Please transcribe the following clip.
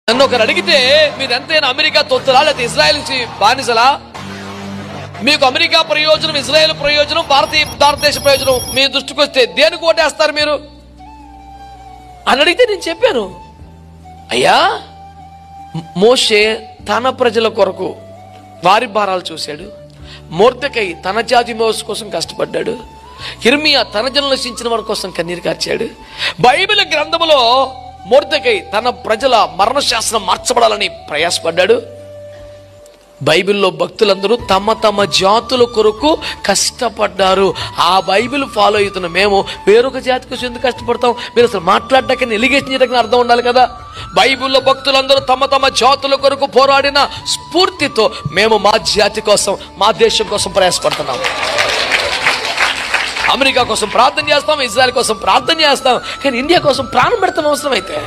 నన్ను ఒకరు అడిగితే మీరు ఎంతైనా అమెరికా తొత్తులా లేకపోతే ఇజ్రాయెల్ నుంచి బానిసలా, మీకు అమెరికా ప్రయోజనం, ఇజ్రాయెల్ ప్రయోజనం, భారతదేశ ప్రయోజనం మీ దృష్టికి వస్తే దేనికి ఓటేస్తారు మీరు అని అడిగితే నేను చెప్పాను, అయ్యా మోషే తన ప్రజల కొరకు వారి భారాలు చూశాడు, మొర్దెకై తన జాతి మోస కోసం కష్టపడ్డాడు, యిర్మీయా తన జనులు నశించిన వారి కోసం కన్నీరు కార్చాడు. బైబిల్ గ్రంథములో మొర్దెకై తన ప్రజల మరణశాసనం మార్చబడాలని ప్రయాసపడ్డాడు. బైబిల్లో భక్తులందరూ తమ తమ జాతుల కొరకు కష్టపడ్డారు. ఆ బైబిల్ ఫాలో అవుతున్న మేము వేరొక జాతి కోసం ఎందుకు కష్టపడతాం? మీరు అసలు మాట్లాడటానికి ఎలిగేషన్ చేయడానికి అర్థం ఉండాలి కదా. బైబిల్లో భక్తులందరూ తమ తమ జాతుల కొరకు పోరాడిన స్ఫూర్తితో మేము మా జాతి కోసం, మా దేశం కోసం ప్రయాసపడుతున్నాం. అమెరికా కోసం ప్రార్థన చేస్తాం, ఇజ్రాయెల్ కోసం ప్రార్థన చేస్తాం, కానీ ఇండియా కోసం ప్రాణం పెడతాం అవసరం అయితే.